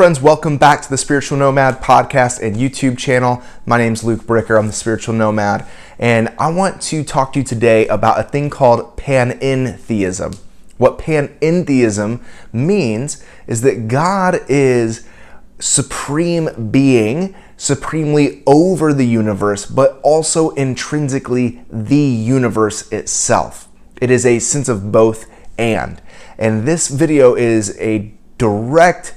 friends, welcome back to the Spiritual Nomad podcast and YouTube channel. My name is Luke Bricker. I'm the Spiritual Nomad, and I want to talk to you today about a thing called panentheism. What panentheism means is that God is supreme being, supremely over the universe, but also intrinsically the universe itself. It is a sense of both and this video is a direct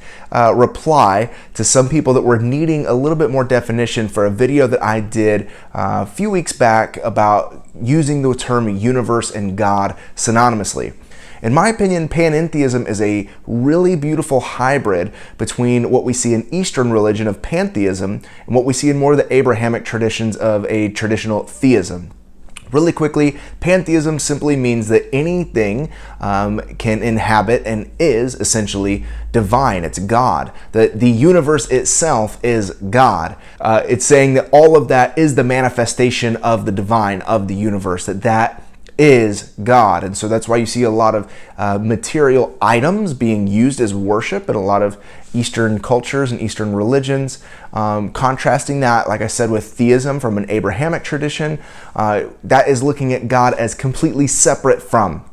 reply to some people that were needing a little bit more definition for a video that I did a few weeks back about using the term universe and God synonymously. In my opinion, panentheism is a really beautiful hybrid between what we see in Eastern religion of pantheism and what we see in more of the Abrahamic traditions of a traditional theism. Really quickly, pantheism simply means that anything can inhabit and is essentially divine. It's God. The universe itself is God. It's saying that all of that is the manifestation of the divine, of the universe, that is God. And so that's why you see a lot of material items being used as worship in a lot of Eastern cultures and Eastern religions. Contrasting that, like I said, with theism from an Abrahamic tradition, that is looking at God as completely separate from.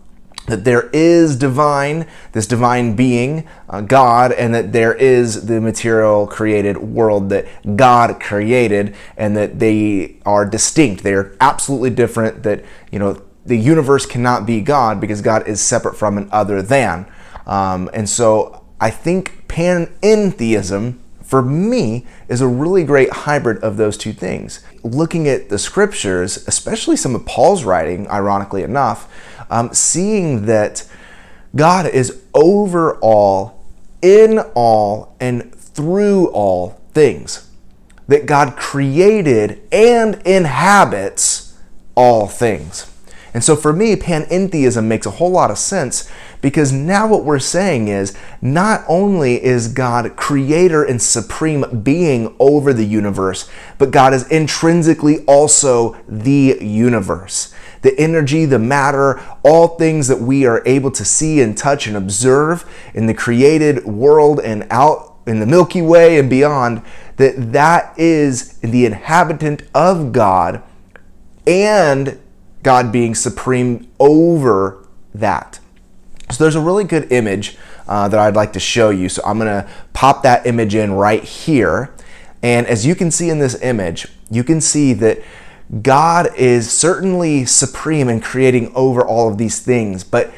That there is this divine being, God, and that there is the material created world that God created, and that they are distinct. They are absolutely different, that, the universe cannot be God because God is separate from and other than. And so I think panentheism, for me, is a really great hybrid of those two things. Looking at the scriptures, especially some of Paul's writing, ironically enough, seeing that God is over all, in all, and through all things. That God created and inhabits all things. And so for me, panentheism makes a whole lot of sense, because now what we're saying is not only is God creator and supreme being over the universe, but God is intrinsically also the universe. The energy, the matter, all things that we are able to see and touch and observe in the created world and out in the Milky Way and beyond, that is the inhabitant of God, and God being supreme over that. So there's a really good image that I'd like to show you. So I'm going to pop that image in right here. And as you can see in this image, you can see that God is certainly supreme in creating over all of these things, but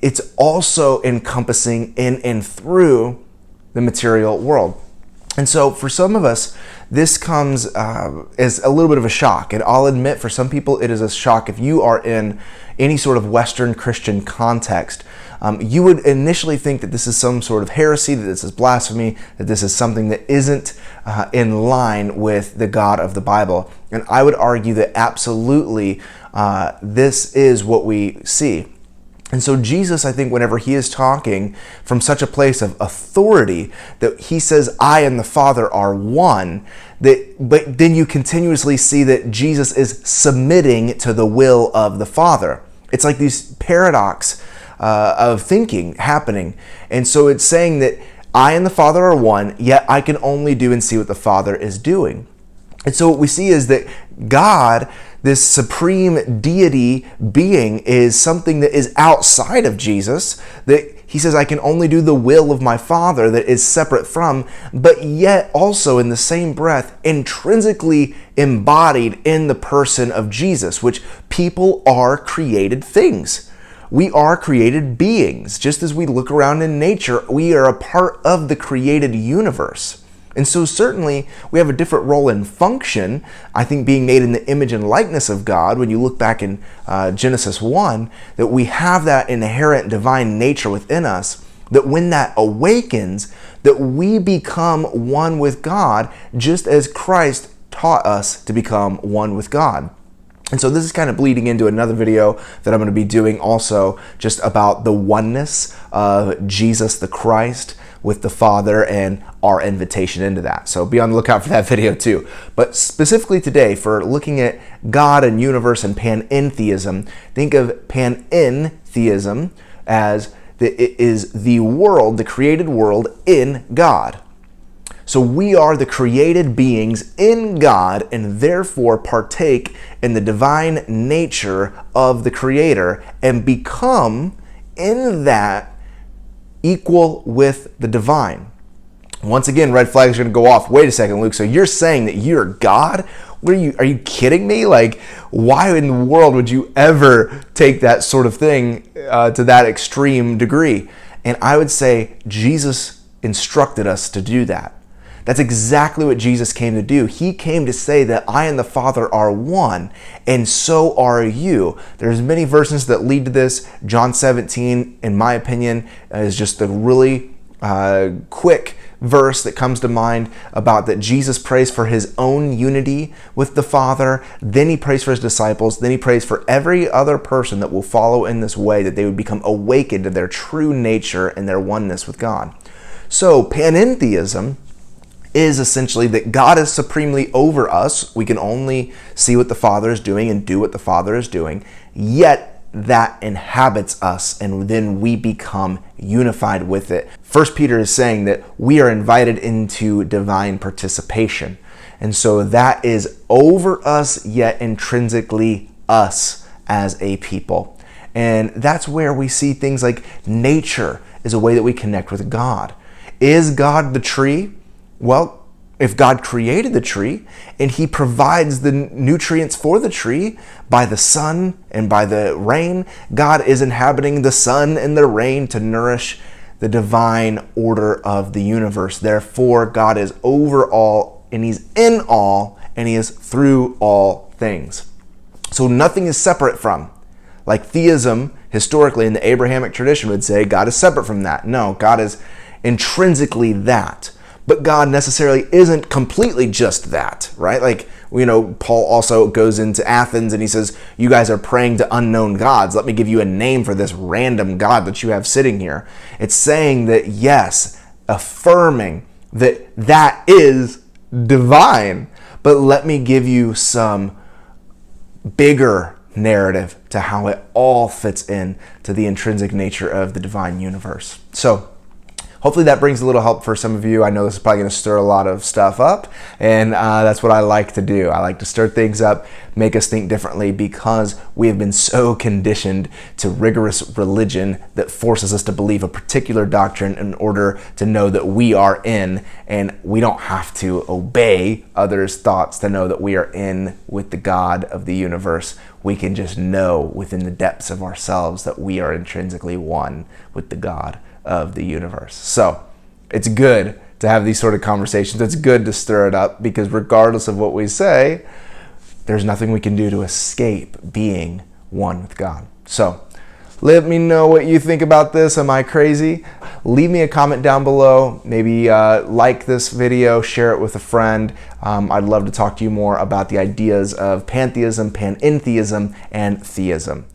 it's also encompassing in and through the material world. And so for some of us, this comes as a little bit of a shock. And I'll admit, for some people, it is a shock. If you are in any sort of Western Christian context, you would initially think that this is some sort of heresy, that this is blasphemy, that this is something that isn't in line with the God of the Bible. And I would argue that absolutely this is what we see. And so Jesus, I think, whenever he is talking from such a place of authority, that he says, I and the Father are one, but then you continuously see that Jesus is submitting to the will of the Father. It's like this paradox of thinking happening. And so it's saying that I and the Father are one, yet I can only do and see what the Father is doing. And so what we see is that God, this supreme deity being, is something that is outside of Jesus, that he says, I can only do the will of my Father, that is separate from, but yet also in the same breath intrinsically embodied in the person of Jesus, which people are created things. We are created beings. Just as we look around in nature, we are a part of the created universe. And so certainly we have a different role and function, I think, being made in the image and likeness of God. When you look back in Genesis 1, that we have that inherent divine nature within us, that when that awakens, that we become one with God, just as Christ taught us to become one with God. And so this is kind of bleeding into another video that I'm going to be doing also, just about the oneness of Jesus the Christ with the Father and our invitation into that. So be on the lookout for that video too. But specifically today, for looking at God and universe and panentheism, think of panentheism as it is the world, the created world, in God. So we are the created beings in God and therefore partake in the divine nature of the Creator and become in that equal with the divine. Once again, red flag is going to go off. Wait a second, Luke. So you're saying that you're God? What are you kidding me? Like, why in the world would you ever take that sort of thing to that extreme degree? And I would say Jesus instructed us to do that. That's exactly what Jesus came to do. He came to say that I and the Father are one, and so are you. There's many verses that lead to this. John 17, in my opinion, is just a really quick verse that comes to mind about that Jesus prays for his own unity with the Father, then he prays for his disciples, then he prays for every other person that will follow in this way, that they would become awakened to their true nature and their oneness with God. So panentheism is essentially that God is supremely over us. We can only see what the Father is doing and do what the Father is doing, yet that inhabits us and then we become unified with it. 1 Peter is saying that we are invited into divine participation. And so that is over us, yet intrinsically us as a people. And that's where we see things like nature is a way that we connect with God. Is God the tree? Well, if God created the tree and he provides the nutrients for the tree by the sun and by the rain, God is inhabiting the sun and the rain to nourish the divine order of the universe. Therefore, God is over all and he's in all and he is through all things. So nothing is separate from. Like theism, historically in the Abrahamic tradition would say God is separate from that. No, God is intrinsically that. But God necessarily isn't completely just that, right? Like, Paul also goes into Athens and he says, you guys are praying to unknown gods. Let me give you a name for this random God that you have sitting here. It's saying that, yes, affirming that that is divine. But let me give you some bigger narrative to how it all fits in to the intrinsic nature of the divine universe. So, hopefully that brings a little help for some of you. I know this is probably going to stir a lot of stuff up, and that's what I like to do. I like to stir things up, make us think differently, because we have been so conditioned to rigorous religion that forces us to believe a particular doctrine in order to know that we are in, and we don't have to obey others' thoughts to know that we are in with the God of the universe. We can just know within the depths of ourselves that we are intrinsically one with the God of the universe. So it's good to have these sort of conversations. It's good to stir it up, because regardless of what we say, there's nothing we can do to escape being one with God. So let me know what you think about this. Am I crazy? Leave me a comment down below. Maybe like this video, share it with a friend. I'd love to talk to you more about the ideas of pantheism, panentheism, and theism.